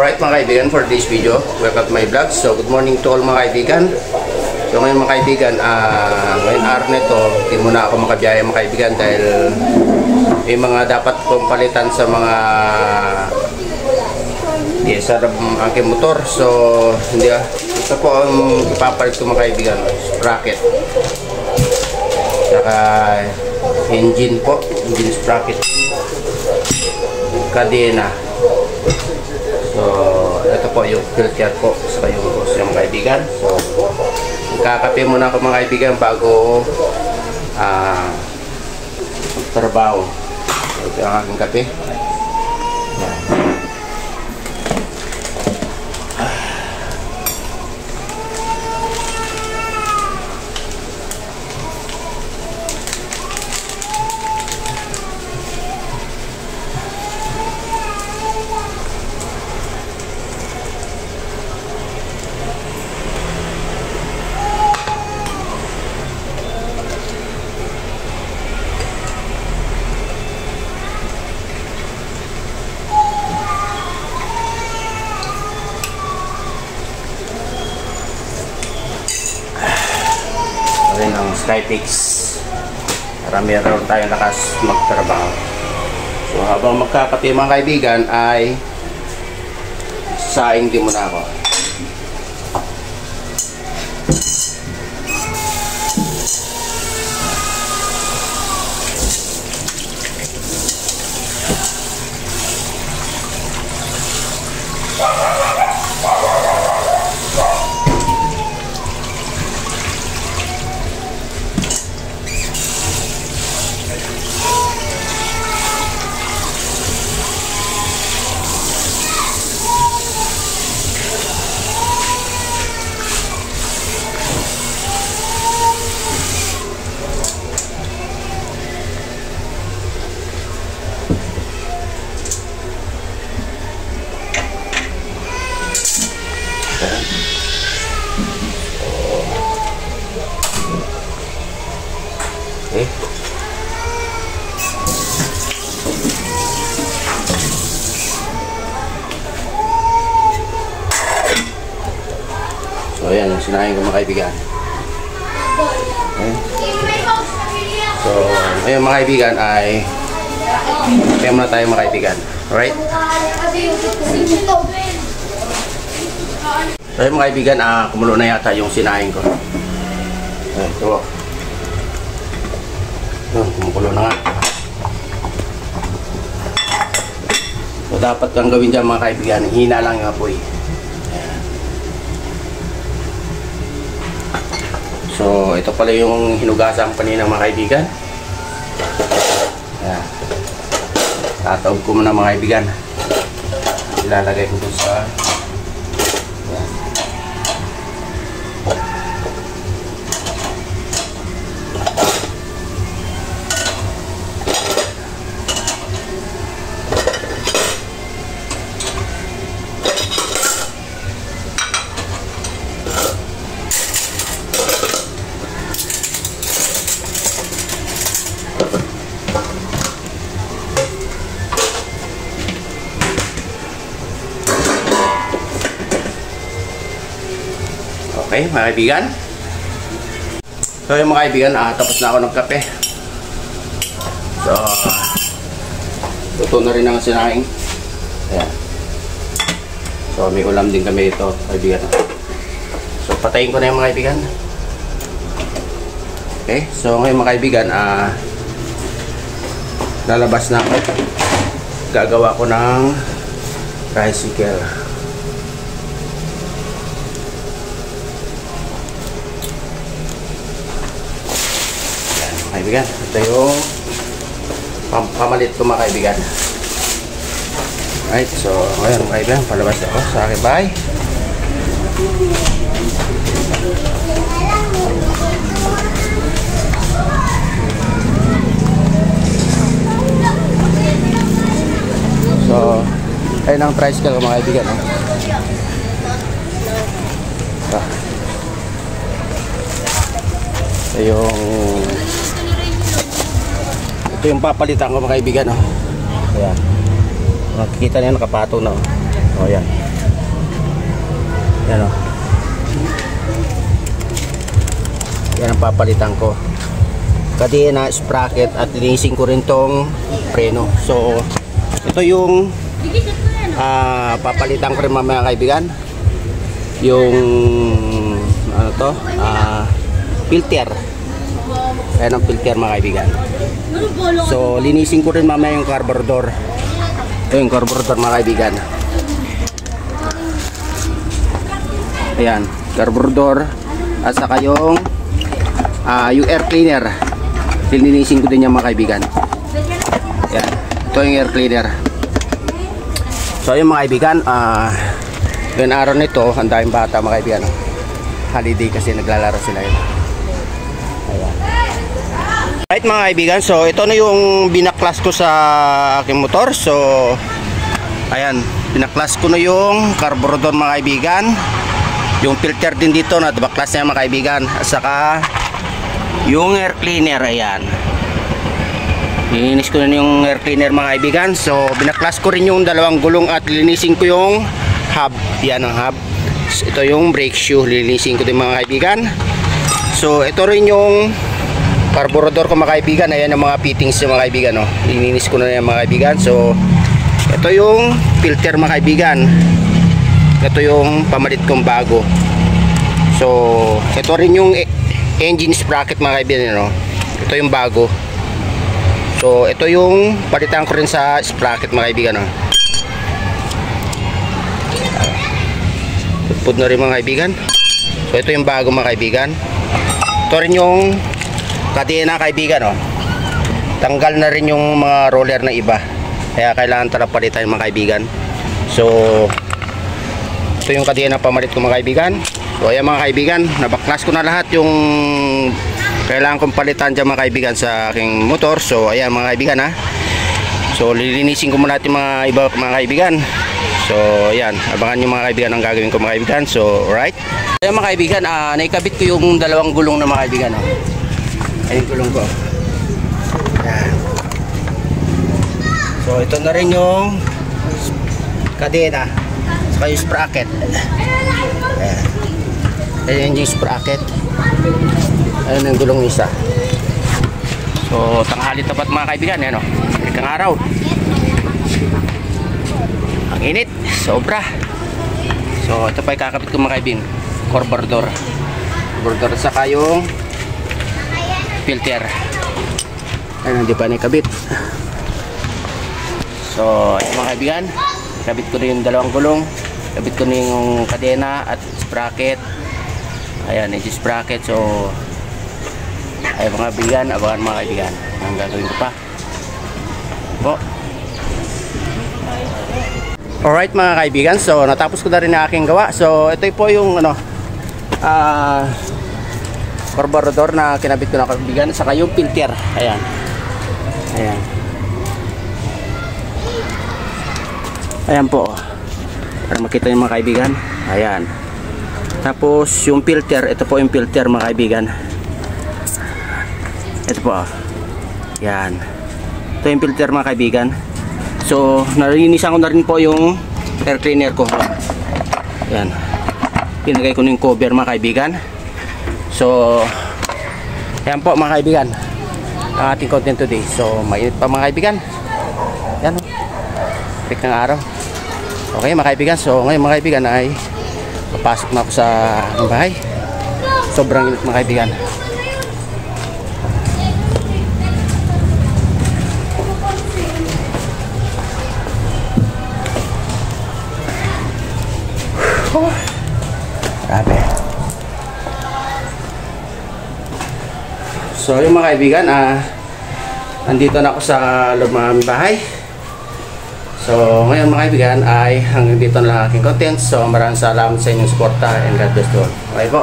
Alright mga kaibigan, for this video, welcome to my vlog. So good morning to all mga kaibigan. So ngayon mga kaibigan, ngayon araw nito, hindi muna ako makabiyahe mga kaibigan dahil may mga dapat kong palitan sa mga sa aking motor. So hindi ito po ang ipapalit ko mga kaibigan, sprocket saka engine po, engine sprocket, kadena. So ito po yung filter po sa yung mga kaibigan. So magkakape muna ako mga kaibigan bago trabaho. Ito ang aking kape. Ng Skyfix para meron tayong lakas magtrabaho. So habang magkakape mga kaibigan ay saing din muna ako. Okay. So ayan, sinahin ko mga kaibigan. Okay. So ngayon mga kaibigan ay kaya muna tayo mga kaibigan. Alright? So ayun mga kaibigan, kumulo na yata yung sinahin ko. Ito. Kumukulo na nga. So dapat kang gawin dyan mga kaibigan, hina lang yung apoy. Ayan. So ito pala yung hinugasan kanina mga kaibigan. Ayan. Tataob ko muna mga kaibigan. Ilalagay ko dun sa okay, mga kaibigan. So yung mga kaibigan, tapos na ako ng kape. So luto na rin ang sinaing. Ayan. So may ulam din kami ito, kaibigan. So patayin ko na yung mga kaibigan. Okay, so ngayon mga kaibigan, lalabas na ako. Gagawa ko ng tricycle. Kaibigan, ito yung pamalit ko mga kaibigan. Alright, so ngayon mga kaibigan, palabas ako sa aking bahay. So ayun ang tricycle ko mga kaibigan, no? Ito yung papalitan ko mga kaibigan, no? Ayan, makikita niyo nakapatong na, oh. Ayan. Yan o. Yan ang papalitan ko. Kadena, sprocket at linisin ko rin tong preno. So ito yung papalitan ko rin mamaya kaibigan. Yung ano to? Filter. Ayan ang filter mga kaibigan. So linisin ko rin mamaya yung carburetor. Ito yung carburetor mga kaibigan. Ayan, carburetor at saka yung air cleaner. Linisin ko din yan mga kaibigan. Ayan, ito yung air cleaner. So yung mga kaibigan, yung araw nito, ang daming bata mga kaibigan. Holiday kasi naglalaro sila yun. Ayan. Right mga kaibigan, so ito na yung binaklas ko sa aking motor. So ayan, binaklas ko na yung carburetor mga kaibigan. Yung filter din dito na baklas niya mga kaibigan. At saka yung air cleaner, ayan. Lininis ko na yung air cleaner mga kaibigan. So binaklas ko rin yung dalawang gulong at linisin ko yung hub. Yan ang hub. So, ito yung brake shoe, linisin ko din mga kaibigan. So ito rin yung carburetor ko mga kaibigan. Ayan ang mga fittings yung mga kaibigan, no? Lininis ko na yan mga kaibigan. So ito yung filter mga kaibigan. Ito yung pamalit kong bago. So ito rin yung engine sprocket mga kaibigan, no? Ito yung bago. So ito yung palitan ko rin sa sprocket mga kaibigan, no? Put na rin mga kaibigan. So ito yung bago mga kaibigan. Ito rin yung kadena kaibigan, no? Tanggal na rin yung mga roller na iba. Kaya kailangan talaga palitan mga kaibigan. So ito yung kadena pamalit ko mga kaibigan. So ayan mga kaibigan, nabaklas ko na lahat yung kailangan kong palitan dyan mga kaibigan sa aking motor. So ayan mga kaibigan ha. So lilinisin ko muna natin mga iba mga kaibigan. So ayan, abangan nyo mga kaibigan ang gagawin ko mga kaibigan. So alright. Ayan mga kaibigan, naikabit ko yung dalawang gulong na mga kaibigan. Ayan yung gulong ko. Ayan. So ito na rin yung kadena. Saka yung sprocket. Ayan. Ayan yung sprocket. Ayan yung gulong isa. So tanghali tapat mga kaibigan. Ayan o. Ikang araw. Ang init. Sobra. So ito pa ikakabit ko mga kaibigan. Carburetor. Carburetor saka yung filter. Ayan, hindi pa nakabit. So ayan mga kaibigan, kabit ko na yung dalawang gulong, kabit ko na yung kadena at sprocket. Ayan, yung sprocket. So ayan mga kaibigan, abangan mga kaibigan ang gagawin ko pa po. Alright mga kaibigan, so natapos ko na rin ang aking gawa. So ito po yung ano, carburetor na kinabit ko na kaibigan, saka yung filter. Ayan. Ayan. Ayan po. Para makita nyo mga kaibigan. Ayan. Tapos yung filter, ito po yung filter mga kaibigan. Ito po. Ayan. Ito yung filter mga kaibigan. So nalinisan ko na rin po yung air cleaner ko. Ayan. Pinagay ko na yung cover mga kaibigan. So ayan po mga kaibigan ang ating content today. So mainit pa mga kaibigan. Ayan o. Break ng araw. Okay mga kaibigan. So ngayon mga kaibigan ay papasok na ako sa bahay. Sobrang init mga kaibigan. Grabe. So yung mga kaibigan, nandito na ako sa loob ng aming bahay. So ngayon mga kaibigan ay hanggang dito na lang aking content. So maraming salamat sa inyong suporta and God bless you all. Okay po.